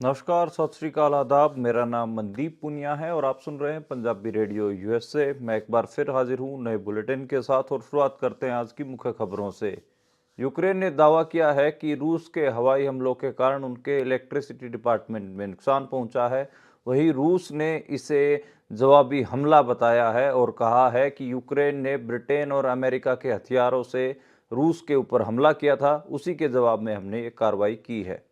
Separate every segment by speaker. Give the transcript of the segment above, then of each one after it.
Speaker 1: नमस्कार, सत श्री अकाल, आदाब। मेरा नाम मनदीप पुनिया है और आप सुन रहे हैं पंजाबी रेडियो यूएसए। मैं एक बार फिर हाजिर हूं नए बुलेटिन के साथ और शुरुआत करते हैं आज की मुख्य खबरों से। यूक्रेन ने दावा किया है कि रूस के हवाई हमलों के कारण उनके इलेक्ट्रिसिटी डिपार्टमेंट में नुकसान पहुंचा है। वहीं रूस ने इसे जवाबी हमला बताया है और कहा है कि यूक्रेन ने ब्रिटेन और अमेरिका के हथियारों से रूस के ऊपर हमला किया था, उसी के जवाब में हमने ये कार्रवाई की है।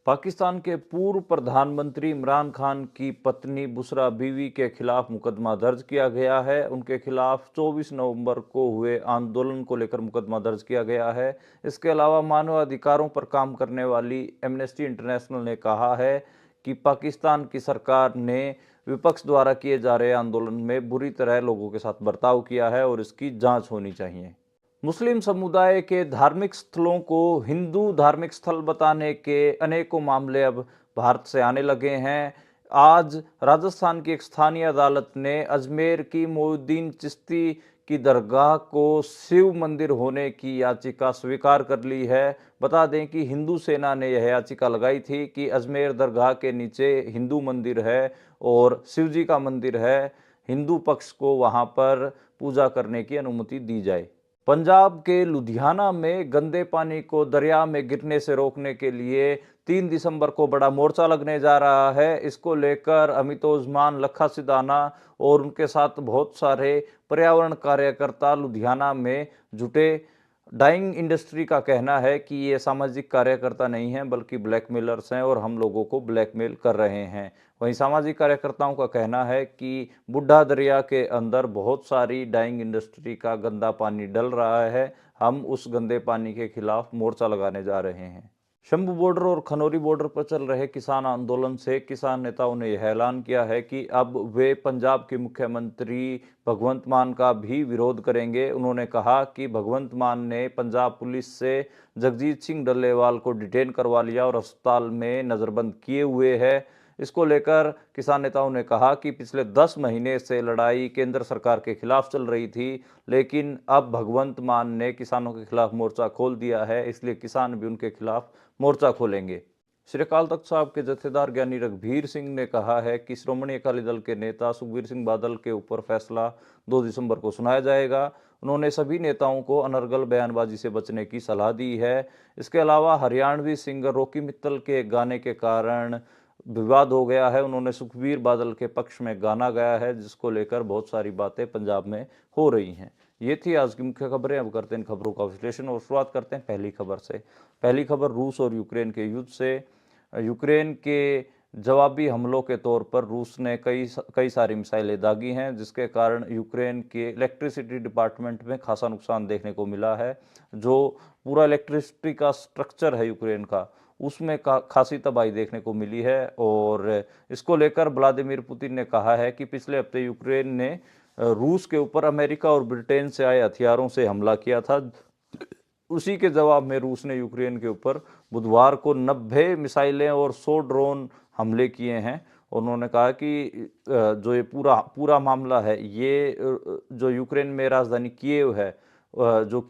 Speaker 1: पाकिस्तान के पूर्व प्रधानमंत्री इमरान खान की पत्नी बुशरा बीवी के खिलाफ मुकदमा दर्ज किया गया है। उनके खिलाफ 24 नवंबर को हुए आंदोलन को लेकर मुकदमा दर्ज किया गया है। इसके अलावा मानवाधिकारों पर काम करने वाली एमनेस्टी इंटरनेशनल ने कहा है कि पाकिस्तान की सरकार ने विपक्ष द्वारा किए जा रहे आंदोलन में बुरी तरह लोगों के साथ बर्ताव किया है और इसकी जांच होनी चाहिए। मुस्लिम समुदाय के धार्मिक स्थलों को हिंदू धार्मिक स्थल बताने के अनेकों मामले अब भारत से आने लगे हैं। आज राजस्थान की एक स्थानीय अदालत ने अजमेर की मोइनुद्दीन चिश्ती की दरगाह को शिव मंदिर होने की याचिका स्वीकार कर ली है। बता दें कि हिंदू सेना ने यह याचिका लगाई थी कि अजमेर दरगाह के नीचे हिंदू मंदिर है और शिव जी का मंदिर है, हिंदू पक्ष को वहां पर पूजा करने की अनुमति दी जाए। पंजाब के लुधियाना में गंदे पानी को दरिया में गिरने से रोकने के लिए 3 दिसंबर को बड़ा मोर्चा लगने जा रहा है। इसको लेकर अमित उस्मान, लखा सिधाना और उनके साथ बहुत सारे पर्यावरण कार्यकर्ता लुधियाना में जुटे। डाइंग इंडस्ट्री का कहना है कि ये सामाजिक कार्यकर्ता नहीं हैं बल्कि ब्लैकमेलर्स हैं और हम लोगों को ब्लैकमेल कर रहे हैं। वहीं सामाजिक कार्यकर्ताओं का कहना है कि बुढ़ा दरिया के अंदर बहुत सारी डाइंग इंडस्ट्री का गंदा पानी डल रहा है, हम उस गंदे पानी के खिलाफ मोर्चा लगाने जा रहे हैं। शंभू बॉर्डर और खनौरी बॉर्डर पर चल रहे किसान आंदोलन से किसान नेताओं ने यह ऐलान किया है कि अब वे पंजाब के मुख्यमंत्री भगवंत मान का भी विरोध करेंगे। उन्होंने कहा कि भगवंत मान ने पंजाब पुलिस से जगजीत सिंह डल्लेवाल को डिटेन करवा लिया और अस्पताल में नज़रबंद किए हुए है। इसको लेकर किसान नेताओं ने कहा कि पिछले 10 महीने से लड़ाई केंद्र सरकार के खिलाफ चल रही थी, लेकिन अब भगवंत मान ने किसानों के खिलाफ मोर्चा खोल दिया है, इसलिए किसान भी उनके खिलाफ मोर्चा खोलेंगे। श्री अकाल तख्त साहब के जत्थेदार ज्ञानी रघबीर सिंह ने कहा है कि श्रोमणी अकाली दल के नेता सुखबीर सिंह बादल के ऊपर फैसला 2 दिसंबर को सुनाया जाएगा। उन्होंने सभी नेताओं को अनर्गल बयानबाजी से बचने की सलाह दी है। इसके अलावा हरियाणवी सिंगर रॉकी मित्तल के गाने के कारण विवाद हो गया है। उन्होंने सुखबीर बादल के पक्ष में गाना गाया है, जिसको लेकर बहुत सारी बातें पंजाब में हो रही हैं। ये थी आज की मुख्य खबरें। अब करते हैं इन खबरों का विश्लेषण और शुरुआत करते हैं पहली खबर से। पहली खबर रूस और यूक्रेन के युद्ध से। यूक्रेन के जवाबी हमलों के तौर पर रूस ने कई सारी मिसाइलें दागी हैं, जिसके कारण यूक्रेन के इलेक्ट्रिसिटी डिपार्टमेंट में खासा नुकसान देखने को मिला है। जो पूरा इलेक्ट्रिसिटी का स्ट्रक्चर है यूक्रेन का, उसमें खासी तबाही देखने को मिली है और इसको लेकर व्लादिमीर पुतिन ने कहा है कि पिछले हफ्ते यूक्रेन ने रूस के ऊपर अमेरिका और ब्रिटेन से आए हथियारों से हमला किया था। उसी के जवाब में रूस ने यूक्रेन के ऊपर बुधवार को 90 मिसाइलें और 100 ड्रोन हमले किए हैं। उन्होंने कहा कि जो ये पूरा पूरा मामला है, ये जो यूक्रेन में राजधानी कीव है, जो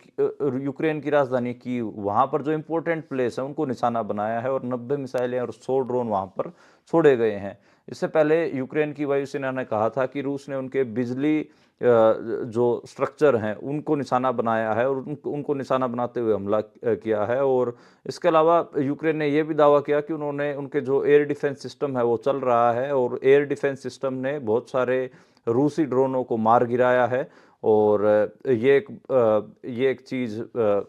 Speaker 1: यूक्रेन की राजधानी कीव, वहाँ पर जो इम्पोर्टेंट प्लेस है उनको निशाना बनाया है और 90 मिसाइलें और 100 ड्रोन वहाँ पर छोड़े गए हैं। इससे पहले यूक्रेन की वायुसेना ने कहा था कि रूस ने उनके बिजली जो स्ट्रक्चर हैं उनको निशाना बनाया है और उनको निशाना बनाते हुए हमला किया है। और इसके अलावा यूक्रेन ने यह भी दावा किया कि उन्होंने उनके जो एयर डिफेंस सिस्टम है वो चल रहा है और एयर डिफेंस सिस्टम ने बहुत सारे रूसी ड्रोनों को मार गिराया है और ये एक चीज़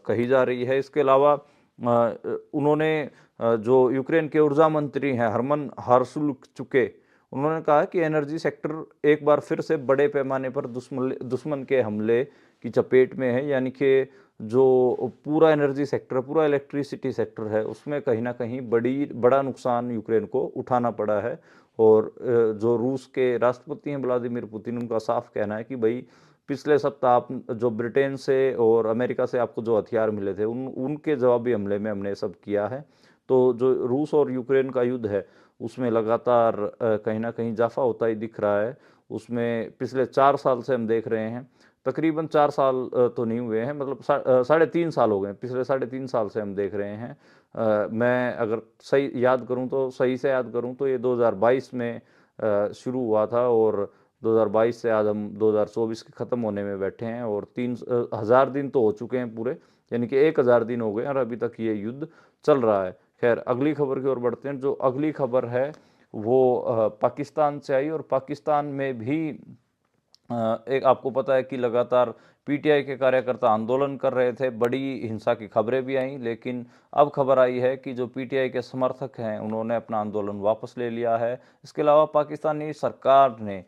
Speaker 1: कही जा रही है। इसके अलावा उन्होंने जो यूक्रेन के ऊर्जा मंत्री हैं हरमन हरसुलचुके, उन्होंने कहा कि एनर्जी सेक्टर एक बार फिर से बड़े पैमाने पर दुश्मन के हमले की चपेट में है। यानी कि जो पूरा एनर्जी सेक्टर, पूरा इलेक्ट्रिसिटी सेक्टर है, उसमें कहीं ना कहीं बड़ा नुकसान यूक्रेन को उठाना पड़ा है। और जो रूस के राष्ट्रपति हैं व्लादिमीर पुतिन, उनका साफ कहना है कि भाई पिछले सप्ताह आप जो ब्रिटेन से और अमेरिका से आपको जो हथियार मिले थे उनके जवाबी हमले में हमने सब किया है। तो जो रूस और यूक्रेन का युद्ध है उसमें लगातार कहीं ना कहीं इजाफा होता ही दिख रहा है। उसमें पिछले 4 साल से हम देख रहे हैं, तकरीबन 4 साल तो नहीं हुए हैं, मतलब 3.5 साल हो गए, पिछले 3.5 साल से हम देख रहे हैं मैं अगर सही याद करूं तो सही से याद करूं तो ये 2022 में शुरू हुआ था और 2022 से आज हम 2024 के ख़त्म होने में बैठे हैं और 3,000 दिन तो हो चुके हैं पूरे, यानी कि 1,000 दिन हो गए और अभी तक ये युद्ध चल रहा है। खैर, अगली खबर की ओर बढ़ते हैं। जो अगली खबर है वो पाकिस्तान से आई और पाकिस्तान में भी एक आपको पता है कि लगातार पीटीआई के कार्यकर्ता आंदोलन कर रहे थे, बड़ी हिंसा की खबरें भी आई, लेकिन अब खबर आई है कि जो पीटीआई के समर्थक हैं उन्होंने अपना आंदोलन वापस ले लिया है। इसके अलावा पाकिस्तानी सरकार ने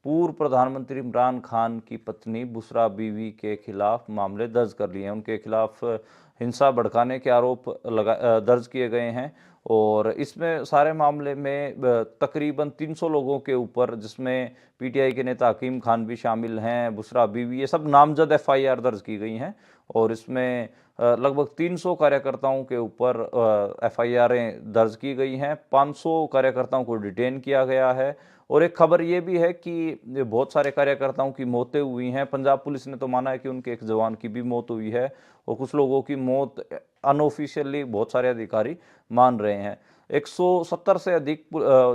Speaker 1: पूर्व प्रधानमंत्री इमरान खान की पत्नी बुशरा बीवी के खिलाफ मामले दर्ज कर लिए हैं। उनके खिलाफ हिंसा भड़काने के आरोप दर्ज किए गए हैं और इसमें सारे मामले में तकरीबन 300 लोगों के ऊपर, जिसमें पीटीआई के नेता हकीम खान भी शामिल हैं, बुशरा बीवी, ये सब नामजद एफआईआर दर्ज की गई हैं और इसमें लगभग 300 कार्यकर्ताओं के ऊपर एफआईआरें दर्ज की गई हैं। 500 कार्यकर्ताओं को डिटेन किया गया है और एक खबर ये भी है कि बहुत सारे कार्यकर्ताओं की मौतें हुई हैं। पंजाब पुलिस ने तो माना है कि उनके एक जवान की भी मौत हुई है और कुछ लोगों की मौत अनऑफिशियली बहुत सारे अधिकारी मान रहे हैं। 170 से अधिक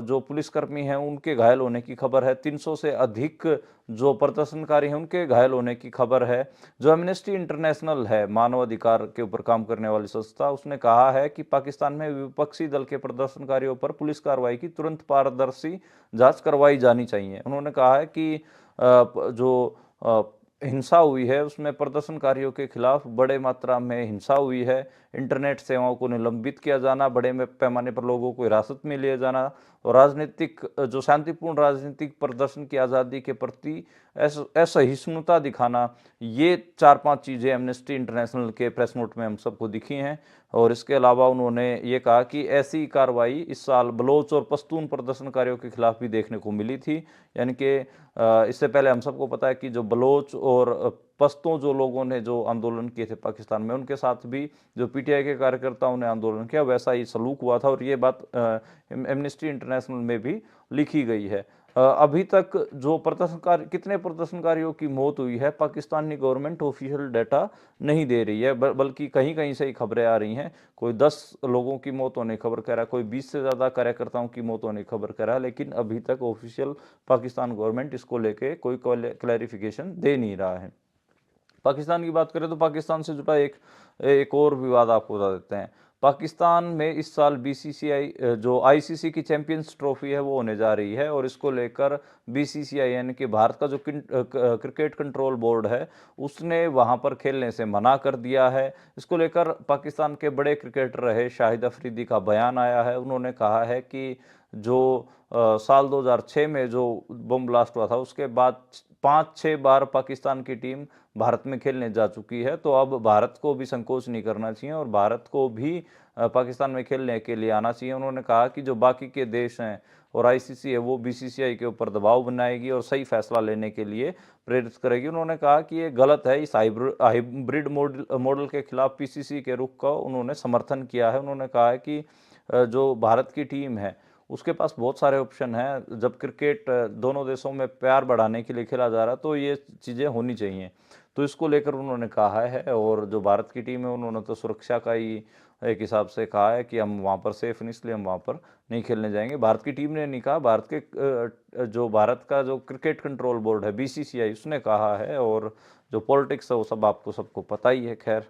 Speaker 1: जो पुलिसकर्मी हैं उनके घायल होने की खबर है। 300 से अधिक जो प्रदर्शनकारी हैं उनके घायल होने की खबर है। जो एमनेस्टी इंटरनेशनल है, मानवाधिकार के ऊपर काम करने वाली संस्था, उसने कहा है कि पाकिस्तान में विपक्षी दल के प्रदर्शनकारियों पर पुलिस कार्रवाई की तुरंत पारदर्शी जांच करवाई जानी चाहिए। उन्होंने कहा है कि जो हिंसा हुई है उसमें प्रदर्शनकारियों के खिलाफ बड़े मात्रा में हिंसा हुई है। इंटरनेट सेवाओं को निलंबित किया जाना, बड़े पैमाने पर लोगों को हिरासत में लिया जाना और राजनीतिक जो शांतिपूर्ण राजनीतिक प्रदर्शन की आज़ादी के प्रति असहिष्णुता दिखाना, ये 4-5 चीज़ें एमनेस्टी इंटरनेशनल के प्रेस नोट में हम सबको दिखी हैं। और इसके अलावा उन्होंने ये कहा कि ऐसी कार्रवाई इस साल बलोच और पश्तून प्रदर्शनकारियों के खिलाफ भी देखने को मिली थी। यानी कि इससे पहले हम सबको पता है कि जो बलोच और पश्तों जो लोगों ने जो आंदोलन किए थे पाकिस्तान में, उनके साथ भी जो पीटीआई के कार्यकर्ताओं ने आंदोलन किया वैसा ही सलूक हुआ था और ये बात एमनेस्टी इंटरनेशनल में भी लिखी गई है। अभी तक जो कितने प्रदर्शनकारियों की मौत हुई है, पाकिस्तानी गवर्नमेंट ऑफिशियल डाटा नहीं दे रही है, बल्कि कहीं कहीं से ही खबरें आ रही हैं। कोई 10 लोगों की मौत होने की खबर कह रहा है, कोई 20 से ज़्यादा कार्यकर्ताओं की मौत होने की खबर कह रहा है, लेकिन अभी तक ऑफिशियल पाकिस्तान गवर्नमेंट इसको लेके कोई क्लैरिफिकेशन दे नहीं रहा है। पाकिस्तान की बात करें तो पाकिस्तान से जुड़ा एक और विवाद आपको बता देते हैं। पाकिस्तान में इस साल बीसीसीआई जो आईसीसी की चैंपियंस ट्रॉफी है वो होने जा रही है और इसको लेकर बीसीसीआई यानी कि भारत का जो क्रिकेट कंट्रोल बोर्ड है उसने वहां पर खेलने से मना कर दिया है। इसको लेकर पाकिस्तान के बड़े क्रिकेटर रहे शाहिद अफरीदी का बयान आया है। उन्होंने कहा है कि जो साल 2006 में जो बम ब्लास्ट हुआ था उसके बाद 5-6 बार पाकिस्तान की टीम भारत में खेलने जा चुकी है, तो अब भारत को भी संकोच नहीं करना चाहिए और भारत को भी पाकिस्तान में खेलने के लिए आना चाहिए। उन्होंने कहा कि जो बाकी के देश हैं और आईसीसी है वो बीसीसीआई के ऊपर दबाव बनाएगी और सही फैसला लेने के लिए प्रेरित करेगी। उन्होंने कहा कि ये गलत है। इस हाइब्रिड मॉडल के खिलाफ पीसीसी के रुख का उन्होंने समर्थन किया है। उन्होंने कहा है कि जो भारत की टीम है उसके पास बहुत सारे ऑप्शन हैं। जब क्रिकेट दोनों देशों में प्यार बढ़ाने के लिए खेला जा रहा है तो ये चीज़ें होनी चाहिए, तो इसको लेकर उन्होंने कहा है। और जो भारत की टीम है उन्होंने तो सुरक्षा का ही एक हिसाब से कहा है कि हम वहाँ पर सेफ नहीं, इसलिए हम वहाँ पर नहीं खेलने जाएंगे। भारत की टीम ने नहीं कहा, जो भारत का जो क्रिकेट कंट्रोल बोर्ड है बीसीसीआई उसने कहा है। और जो पॉलिटिक्स है वो सब आपको सबको पता ही है। खैर,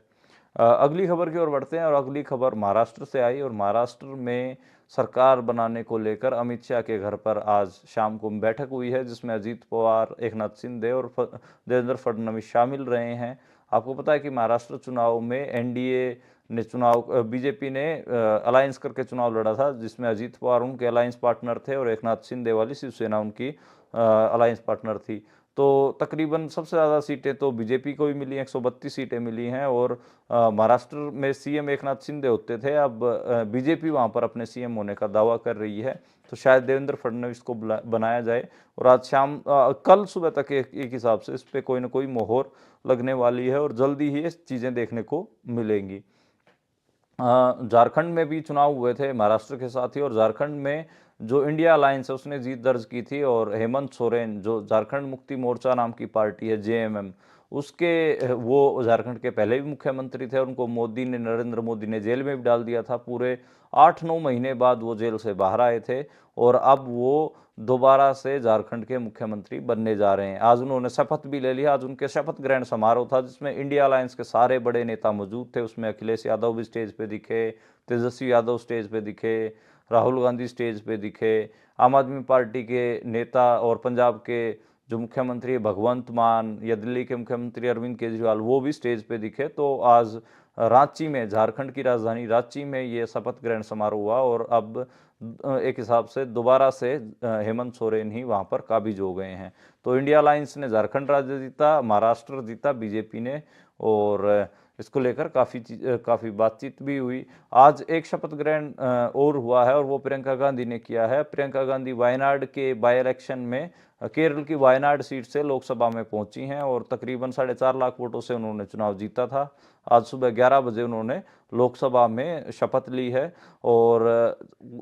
Speaker 1: अगली खबर की ओर बढ़ते हैं और अगली खबर महाराष्ट्र से आई और महाराष्ट्र में सरकार बनाने को लेकर अमित शाह के घर पर आज शाम को बैठक हुई है जिसमें अजीत पवार, एकनाथ शिंदे और देवेंद्र फडणवीस शामिल रहे हैं। आपको पता है कि महाराष्ट्र चुनाव में एनडीए ने बीजेपी ने अलायंस करके चुनाव लड़ा था जिसमें अजीत पवार उनके अलायंस पार्टनर थे और एकनाथ शिंदे वाली शिवसेना उनकी अलायंस पार्टनर थी। तो तकरीबन सबसे ज़्यादा सीटें तो बीजेपी को भी मिली, 132 सीटें मिली हैं। और महाराष्ट्र में सीएम एकनाथ शिंदे होते थे, अब बीजेपी वहाँ पर अपने सीएम होने का दावा कर रही है, तो शायद देवेंद्र फडणवीस को बनाया जाए। और आज कल सुबह तक एक हिसाब से इस पर कोई ना कोई मोहर लगने वाली है और जल्दी ही ये चीज़ें देखने को मिलेंगी। झारखंड में भी चुनाव हुए थे महाराष्ट्र के साथ ही और झारखंड में जो इंडिया अलायंस है उसने जीत दर्ज की थी और हेमंत सोरेन जो झारखंड मुक्ति मोर्चा नाम की पार्टी है जेएमएम उसके वो झारखंड के पहले भी मुख्यमंत्री थे, उनको नरेंद्र मोदी ने जेल में भी डाल दिया था। पूरे 8-9 महीने बाद वो जेल से बाहर आए थे और अब वो दोबारा से झारखंड के मुख्यमंत्री बनने जा रहे हैं। आज उन्होंने शपथ भी ले लिया। आज उनके शपथ ग्रहण समारोह था जिसमें इंडिया अलायंस के सारे बड़े नेता मौजूद थे। उसमें अखिलेश यादव भी स्टेज पे दिखे, तेजस्वी यादव स्टेज पे दिखे, राहुल गांधी स्टेज पे दिखे, आम आदमी पार्टी के नेता और पंजाब के जो मुख्यमंत्री है भगवंत मान या दिल्ली के मुख्यमंत्री अरविंद केजरीवाल वो भी स्टेज पे दिखे। तो आज रांची में, झारखंड की राजधानी रांची में ये शपथ ग्रहण समारोह हुआ और अब एक हिसाब से दोबारा से हेमंत सोरेन ही वहां पर काबिज हो गए हैं। तो इंडिया अलायंस ने झारखंड राज्य जीता, महाराष्ट्र जीता बीजेपी ने, और इसको लेकर काफ़ी बातचीत भी हुई। आज एक शपथ ग्रहण और हुआ है और वो प्रियंका गांधी ने किया है। प्रियंका गांधी वायनाड के बाई इलेक्शन में केरल की वायनाड सीट से लोकसभा में पहुंची हैं और तकरीबन 4.5 लाख वोटों से उन्होंने चुनाव जीता था। आज सुबह 11 बजे उन्होंने लोकसभा में शपथ ली है और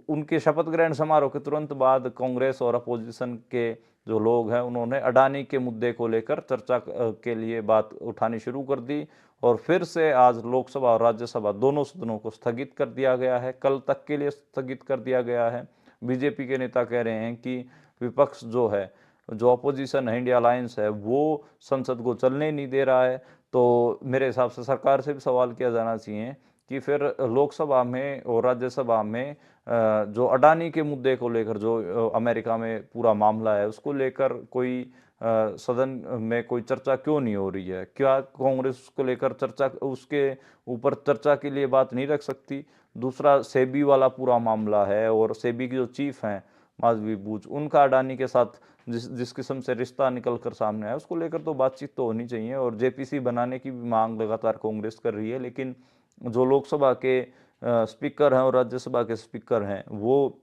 Speaker 1: उनके शपथ ग्रहण समारोह के तुरंत बाद कांग्रेस और अपोजिशन के जो लोग हैं उन्होंने अडानी के मुद्दे को लेकर चर्चा के लिए बात उठानी शुरू कर दी और फिर से आज लोकसभा और राज्यसभा दोनों सदनों को स्थगित कर दिया गया है, कल तक के लिए स्थगित कर दिया गया है। बीजेपी के नेता कह रहे हैं कि विपक्ष जो है, जो अपोजिशन है, इंडिया अलायंस है, वो संसद को चलने नहीं दे रहा है। तो मेरे हिसाब से सरकार से भी सवाल किया जाना चाहिए कि फिर लोकसभा में और राज्यसभा में जो अडानी के मुद्दे को लेकर जो अमेरिका में पूरा मामला है उसको लेकर कोई सदन में कोई चर्चा क्यों नहीं हो रही है? क्या कांग्रेस उसको लेकर चर्चा, उसके ऊपर चर्चा के लिए बात नहीं रख सकती? दूसरा सेबी वाला पूरा मामला है और सेबी की जो चीफ हैं माधवी बूच, उनका अडानी के साथ जिस किस्म से रिश्ता निकल कर सामने आया उसको लेकर तो बातचीत तो होनी चाहिए। और जेपीसी बनाने की भी मांग लगातार कांग्रेस कर रही है, लेकिन जो लोकसभा के स्पीकर हैं और राज्यसभा के स्पीकर हैं वो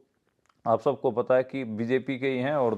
Speaker 1: आप सबको पता है कि बीजेपी के ही हैं और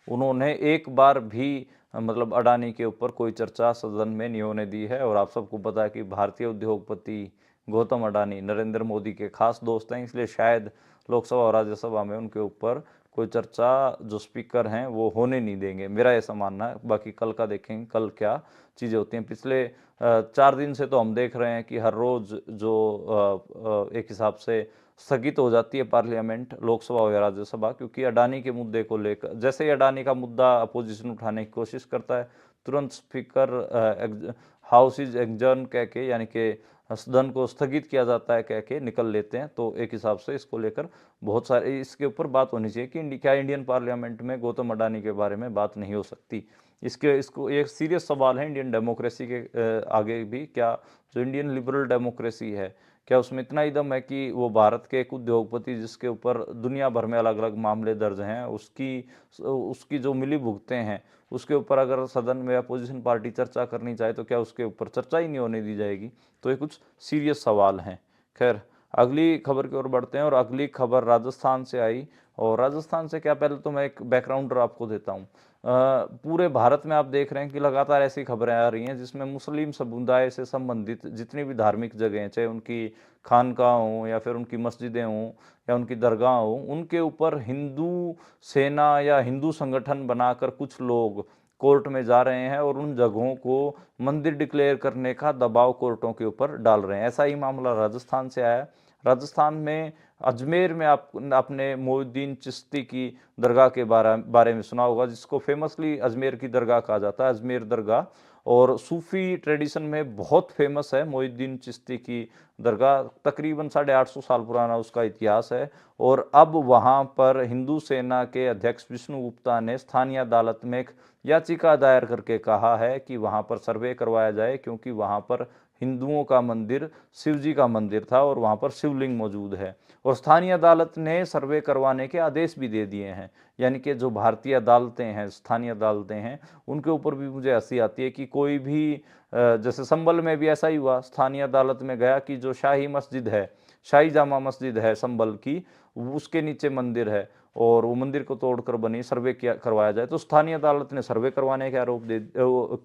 Speaker 1: उन्होंने एक बार भी मतलब अडानी के ऊपर कोई चर्चा सदन में नहीं होने दी है। और आप सबको पता है कि भारतीय उद्योगपति गौतम अडानी नरेंद्र मोदी के खास दोस्त हैं, इसलिए शायद लोकसभा और राज्यसभा में उनके ऊपर कोई चर्चा जो स्पीकर हैं वो होने नहीं देंगे, मेरा ऐसा मानना है। बाकी कल का देखेंगे, कल क्या चीज़ें होती हैं। पिछले 4 दिन से तो हम देख रहे हैं कि हर रोज़ जो एक हिसाब से स्थगित हो जाती है पार्लियामेंट, लोकसभा हो या राज्यसभा, क्योंकि अडानी के मुद्दे को लेकर जैसे ही अडानी का मुद्दा अपोजिशन उठाने की कोशिश करता है तुरंत स्पीकर हाउस इज एडजर्न कह के, यानी कि सदन को स्थगित किया जाता है कह के निकल लेते हैं। तो एक हिसाब से इसको लेकर बहुत सारे इसके ऊपर बात होनी चाहिए कि क्या इंडियन पार्लियामेंट में गौतम अडानी के बारे में बात नहीं हो सकती? इसको एक सीरियस सवाल है इंडियन डेमोक्रेसी के आगे भी। क्या जो इंडियन लिबरल डेमोक्रेसी है, क्या उसमें इतना ही दम है कि वो भारत के एक उद्योगपति जिसके ऊपर दुनिया भर में अलग अलग मामले दर्ज हैं, उसकी जो मिली भुगतें हैं उसके ऊपर अगर सदन में अपोजिशन पार्टी चर्चा करनी चाहे तो क्या उसके ऊपर चर्चा ही नहीं होने दी जाएगी? तो ये कुछ सीरियस सवाल हैं। खैर, अगली खबर की ओर बढ़ते हैं और अगली खबर राजस्थान से आई। और राजस्थान से क्या, पहले तो मैं एक बैकग्राउंडर आपको देता हूँ। पूरे भारत में आप देख रहे हैं कि लगातार ऐसी खबरें आ रही हैं जिसमें मुस्लिम समुदाय से संबंधित जितनी भी धार्मिक जगह हैं, चाहे उनकी खानकाह हों या फिर उनकी मस्जिदें हों या उनकी दरगाह हों, उनके ऊपर हिंदू सेना या हिंदू संगठन बनाकर कुछ लोग कोर्ट में जा रहे हैं और उन जगहों को मंदिर डिक्लेयर करने का दबाव कोर्टों के ऊपर डाल रहे हैं। ऐसा ही मामला राजस्थान से आया। राजस्थान में अजमेर में आपने मोइनुद्दीन चिश्ती की दरगाह के बारे में सुना होगा, जिसको फेमसली अजमेर की दरगाह कहा जाता है, अजमेर दरगाह। और सूफी ट्रेडिशन में बहुत फेमस है मोइनुद्दीन चिश्ती की दरगाह, तकरीबन 850 साल पुराना उसका इतिहास है। और अब वहाँ पर हिंदू सेना के अध्यक्ष विष्णु गुप्ता ने स्थानीय अदालत में एक याचिका दायर करके कहा है कि वहाँ पर सर्वे करवाया जाए, क्योंकि वहाँ पर हिंदुओं का मंदिर शिव जी का मंदिर था और वहाँ पर शिवलिंग मौजूद है। और स्थानीय अदालत ने सर्वे करवाने के आदेश भी दे दिए हैं। यानी कि जो भारतीय अदालतें हैं, स्थानीय अदालतें हैं, उनके ऊपर भी मुझे हंसी आती है कि कोई भी जैसे संभल में भी ऐसा ही हुआ, स्थानीय अदालत में गया कि जो शाही मस्जिद है, शाही जामा मस्जिद है संभल की, उसके नीचे मंदिर है और वो मंदिर को तोड़कर बनी, सर्वे किया करवाया जाए। तो स्थानीय अदालत ने सर्वे करवाने के आरोप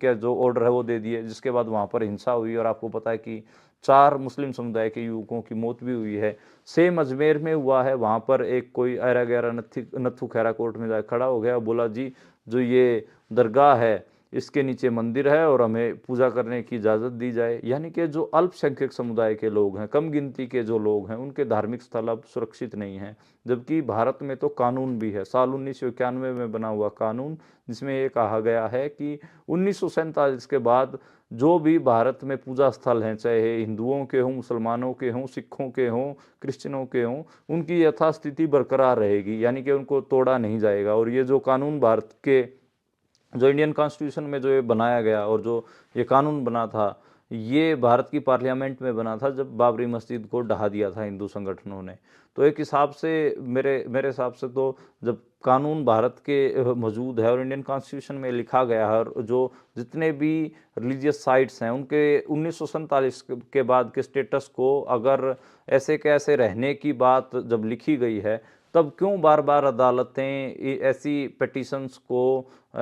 Speaker 1: क्या जो ऑर्डर है वो दे दिए, जिसके बाद वहाँ पर हिंसा हुई और आपको पता है कि 4 मुस्लिम समुदाय के युवकों की मौत भी हुई है। सेम अजमेर में हुआ है, वहाँ पर एक कोई ऐरा गैरा नत्थू खैरा कोर्ट में जाकर खड़ा हो गया, बोला जी जो ये दरगाह है इसके नीचे मंदिर है और हमें पूजा करने की इजाज़त दी जाए। यानी कि जो अल्पसंख्यक समुदाय के लोग हैं, कम गिनती के जो लोग हैं, उनके धार्मिक स्थल अब सुरक्षित नहीं हैं। जबकि भारत में तो कानून भी है, साल 1991 में बना हुआ कानून, जिसमें ये कहा गया है कि 1947 के बाद जो भी भारत में पूजा स्थल हैं, चाहे हिंदुओं के हों, मुसलमानों के हों, सिखों के हों, क्रिश्चियनों के हों, उनकी यथास्थिति बरकरार रहेगी, यानी कि उनको तोड़ा नहीं जाएगा। और ये जो कानून भारत के जो इंडियन कॉन्स्टिट्यूशन में जो ये बनाया गया और जो ये कानून बना था, ये भारत की पार्लियामेंट में बना था जब बाबरी मस्जिद को ढहा दिया था हिंदू संगठनों ने। तो एक हिसाब से मेरे मेरे हिसाब से तो जब कानून भारत के मौजूद है और इंडियन कॉन्स्टिट्यूशन में लिखा गया है, और जो जितने भी रिलीजियस साइट्स हैं उनके 1947 के बाद के स्टेटस को अगर ऐसे के ऐसे रहने की बात जब लिखी गई है, तब क्यों बार बार अदालतें ऐसी पिटीशंस को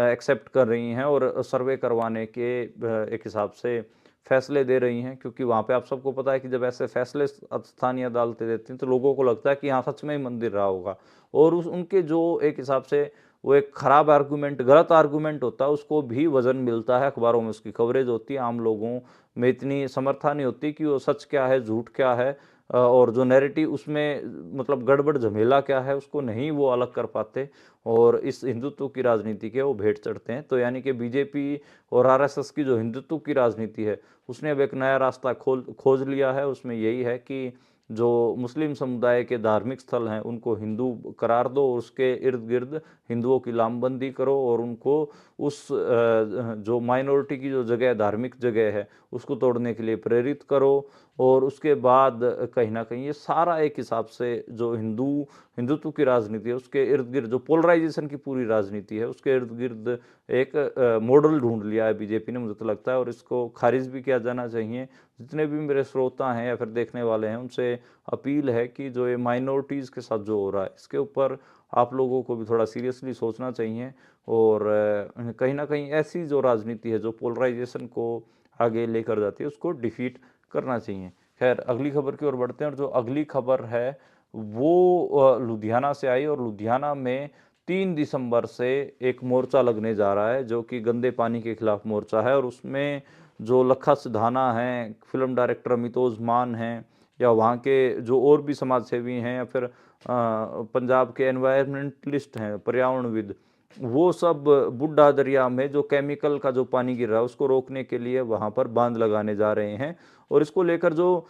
Speaker 1: एक्सेप्ट कर रही हैं और सर्वे करवाने के एक हिसाब से फैसले दे रही हैं? क्योंकि वहाँ पे आप सबको पता है कि जब ऐसे फैसले स्थानीय अदालतें देती हैं तो लोगों को लगता है कि हाँ, सच में ही मंदिर रहा होगा, और उस उनके जो एक हिसाब से वो एक खराब आर्गूमेंट, गलत आर्गूमेंट होता है, उसको भी वजन मिलता है, अखबारों में उसकी कवरेज होती है। आम लोगों में इतनी समर्था नहीं होती कि वो सच क्या है, झूठ क्या है, और जो नैरेटिव उसमें मतलब गड़बड़ झमेला क्या है, उसको नहीं वो अलग कर पाते, और इस हिंदुत्व की राजनीति के वो भेंट चढ़ते हैं। तो यानी कि बीजेपी और आरएसएस की जो हिंदुत्व की राजनीति है, उसने अब एक नया रास्ता खोज लिया है। उसमें यही है कि जो मुस्लिम समुदाय के धार्मिक स्थल हैं उनको हिंदू करार दो, और उसके इर्द गिर्द हिंदुओं की लामबंदी करो, और उनको उस जो माइनॉरिटी की जो जगह, धार्मिक जगह है, उसको तोड़ने के लिए प्रेरित करो। और उसके बाद कहीं ना कहीं ये सारा एक हिसाब से जो हिंदुत्व की राजनीति है, उसके इर्द गिर्द जो पोलराइजेशन की पूरी राजनीति है, उसके इर्द गिर्द एक मॉडल ढूंढ लिया है बीजेपी ने, मुझे तो लगता है, और इसको खारिज भी किया जाना चाहिए। जितने भी मेरे श्रोता हैं या फिर देखने वाले हैं, उनसे अपील है कि जो ये माइनॉरिटीज़ के साथ जो हो रहा है, इसके ऊपर आप लोगों को भी थोड़ा सीरियसली सोचना चाहिए, और कहीं ना कहीं ऐसी जो राजनीति है जो पोलराइजेशन को आगे लेकर जाती है, उसको डिफीट करना चाहिए। खैर, अगली खबर की ओर बढ़ते हैं, और जो अगली खबर है वो लुधियाना से आई, और लुधियाना में 3 दिसंबर से एक मोर्चा लगने जा रहा है, जो कि गंदे पानी के खिलाफ मोर्चा है। और उसमें जो लखा सिधाना हैं, फिल्म डायरेक्टर अमितोज मान हैं, या वहाँ के जो और भी समाज सेवी हैं, या फिर पंजाब के एनवायरमेंटलिस्ट हैं, पर्यावरणविद, वो सब बुड्ढा दरिया में जो केमिकल का जो पानी गिर रहा है उसको रोकने के लिए वहाँ पर बांध लगाने जा रहे हैं। और इसको लेकर जो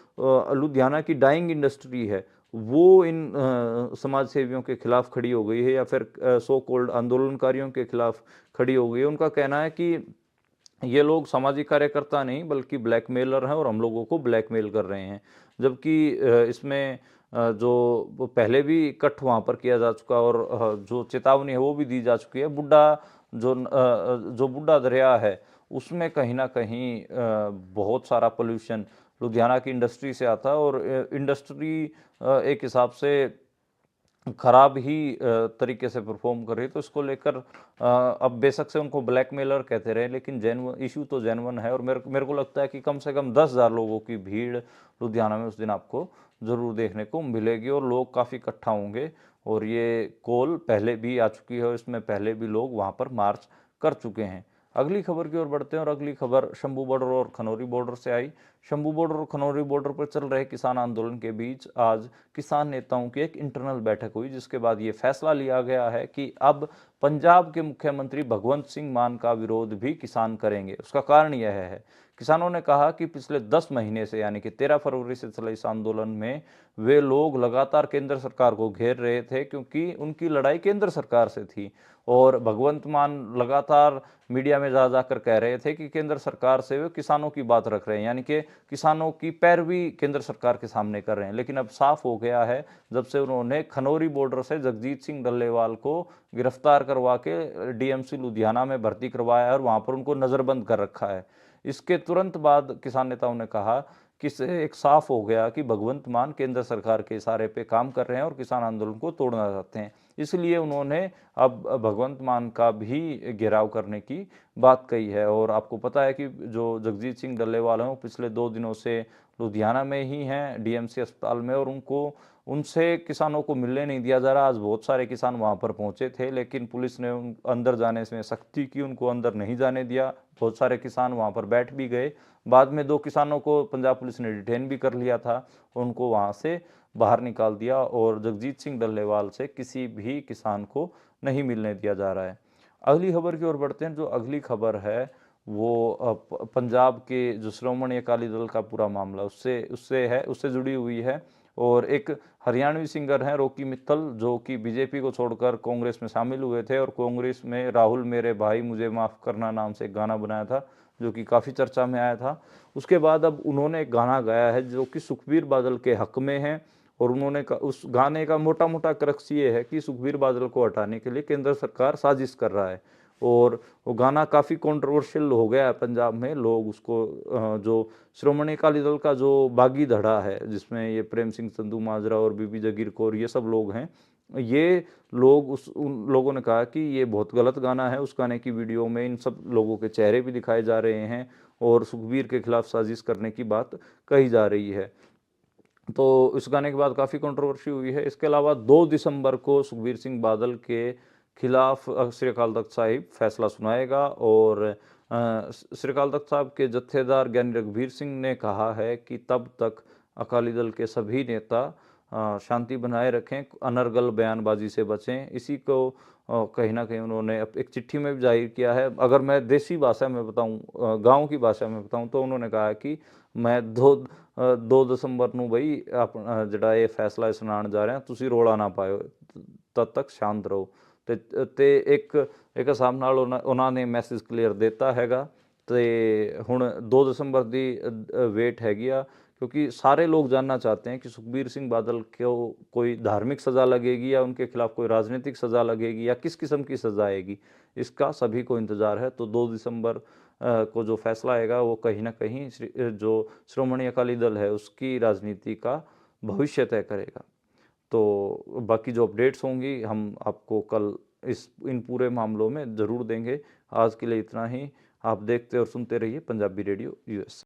Speaker 1: लुधियाना की डाइंग इंडस्ट्री है, वो इन समाज सेवियों के खिलाफ खड़ी हो गई है, या फिर सो कॉल्ड आंदोलनकारियों के खिलाफ खड़ी हो गई है। उनका कहना है कि ये लोग सामाजिक कार्यकर्ता नहीं बल्कि ब्लैकमेलर हैं, और हम लोगों को ब्लैकमेल कर रहे हैं। जबकि इसमें जो पहले भी कट वहाँ पर किया जा चुका, और जो चेतावनी है वो भी दी जा चुकी है। जो बुड्ढा दरिया है, उसमें कहीं ना कहीं बहुत सारा पोल्यूशन लुधियाना की इंडस्ट्री से आता है, और इंडस्ट्री एक हिसाब से खराब ही तरीके से परफॉर्म कर रही है। तो इसको लेकर अब बेशक से उनको ब्लैकमेलर कहते रहे, लेकिन जेन्युइन इशू तो जेन्युइन है। और मेरे को लगता है कि कम से कम 10,000 लोगों की भीड़ लुधियाना में उस दिन आपको ज़रूर देखने को मिलेगी, और लोग काफ़ी इकट्ठा होंगे। और ये कॉल पहले भी आ चुकी है, और इसमें पहले भी लोग वहाँ पर मार्च कर चुके हैं। अगली खबर की ओर बढ़ते हैं, और अगली खबर शंभू बॉर्डर और खनौरी बॉर्डर से आई। शंभू बॉर्डर और खनौरी बॉर्डर पर चल रहे किसान आंदोलन के बीच आज किसान नेताओं की एक इंटरनल बैठक हुई, जिसके बाद ये फैसला लिया गया है कि अब पंजाब के मुख्यमंत्री भगवंत सिंह मान का विरोध भी किसान करेंगे। उसका कारण यह है, किसानों ने कहा कि पिछले 10 महीने से, यानी कि 13 फरवरी से चले इस आंदोलन में वे लोग लगातार केंद्र सरकार को घेर रहे थे, क्योंकि उनकी लड़ाई केंद्र सरकार से थी। और भगवंत मान लगातार मीडिया में जा जाकर कह रहे थे कि केंद्र सरकार से वे किसानों की बात रख रहे हैं, यानी कि किसानों की पैरवी केंद्र सरकार के सामने कर रहे हैं। लेकिन अब साफ हो गया है, जब से उन्होंने खनौरी बॉर्डर से जगजीत सिंह डल्लेवाल को गिरफ्तार करवा के डीएमसी लुधियाना में भर्ती करवाया है, और वहाँ पर उनको नज़रबंद कर रखा है। इसके तुरंत बाद किसान नेताओं ने कहा कि इससे एक साफ हो गया कि भगवंत मान केंद्र सरकार के इशारे पे काम कर रहे हैं और किसान आंदोलन को तोड़ना चाहते हैं। इसलिए उन्होंने अब भगवंत मान का भी घेराव करने की बात कही है। और आपको पता है कि जो जगजीत सिंह डल्लेवाल हैं, वो पिछले 2 दिनों से लुधियाना में ही हैं, डीएमसी अस्पताल में, और उनको उनसे किसानों को मिलने नहीं दिया जा रहा। आज बहुत सारे किसान वहाँ पर पहुँचे थे, लेकिन पुलिस ने उन अंदर जाने में सख्ती की, उनको अंदर नहीं जाने दिया। बहुत सारे किसान वहाँ पर बैठ भी गए। बाद में 2 किसानों को पंजाब पुलिस ने डिटेन भी कर लिया था, उनको वहाँ से बाहर निकाल दिया और जगजीत सिंह डल्लेवाल से किसी भी किसान को नहीं मिलने दिया जा रहा है। अगली खबर की ओर बढ़ते हैं। जो अगली खबर है वो पंजाब के जो श्रोमणी अकाली दल का पूरा मामला उससे जुड़ी हुई है। और एक हरियाणवी सिंगर हैं रॉकी मित्तल, जो कि बीजेपी को छोड़कर कांग्रेस में शामिल हुए थे और कांग्रेस में राहुल मेरे भाई मुझे माफ़ करना नाम से एक गाना बनाया था, जो कि काफ़ी चर्चा में आया था। उसके बाद अब उन्होंने एक गाना गाया है जो कि सुखबीर बादल के हक में है। और उन्होंने उस गाने का मोटा मोटा क्रक्स ये है कि सुखबीर बादल को हटाने के लिए केंद्र सरकार साजिश कर रहा है। और वो गाना काफ़ी कंट्रोवर्शियल हो गया है पंजाब में। लोग उसको जो श्रोमणी अकाली दल का जो बागी धड़ा है, जिसमें ये प्रेम सिंह संधू माजरा और बीबी जगीर कौर ये सब लोग हैं, ये लोग उन लोगों ने कहा कि ये बहुत गलत गाना है। उस गाने की वीडियो में इन सब लोगों के चेहरे भी दिखाए जा रहे हैं और सुखबीर के खिलाफ साजिश करने की बात कही जा रही है। तो इस गाने के बाद काफ़ी कंट्रोवर्सी हुई है। इसके अलावा 2 दिसंबर को सुखबीर सिंह बादल के खिलाफ श्री अकाल तख्त साहिब फैसला सुनाएगा। और श्री अकाल तख्त साहब के जत्थेदार ज्ञानी रघुवीर सिंह ने कहा है कि तब तक अकाली दल के सभी नेता शांति बनाए रखें, अनर्गल बयानबाजी से बचें। इसी को कहीं ना कहीं उन्होंने एक चिट्ठी में भी जाहिर किया है। अगर मैं देसी भाषा में बताऊं, गांव की भाषा में बताऊं, तो उन्होंने कहा कि मैं 2 दसंबर ਨੂੰ ਬਈ ਜਿਹੜਾ ਇਹ ਫੈਸਲਾ ਸੁਣਾਉਣ ਜਾ ਰਿਹਾ, ਤੁਸੀਂ ਰੋਲਾ ਨਾ ਪਾਇਓ, ਤਦ ਤੱਕ ਸ਼ਾਂਤ ਰਹੋ। ਤੇ ਇੱਕ ਹਿਸਾਬ ਨਾਲ ਉਹਨਾਂ ਨੇ ਮੈਸੇਜ ਕਲੀਅਰ ਦਿੱਤਾ ਹੈਗਾ। ਤੇ ਹੁਣ 2 ਦਸੰबर ਦੀ ਵੇਟ ਹੈਗੀ ਆ, क्योंकि सारे लोग जानना चाहते हैं कि सुखबीर सिंह बादल को कोई धार्मिक सज़ा लगेगी या उनके खिलाफ कोई राजनीतिक सज़ा लगेगी या किस किस्म की सज़ा आएगी, इसका सभी को इंतज़ार है। तो 2 दिसंबर को जो फैसला आएगा वो कहीं ना कहीं जो श्रोमणी अकाली दल है उसकी राजनीति का भविष्य तय करेगा। तो बाकी जो अपडेट्स होंगी हम आपको कल इन पूरे मामलों में ज़रूर देंगे। आज के लिए इतना ही। आप देखते और सुनते रहिए पंजाबी रेडियो यूएस।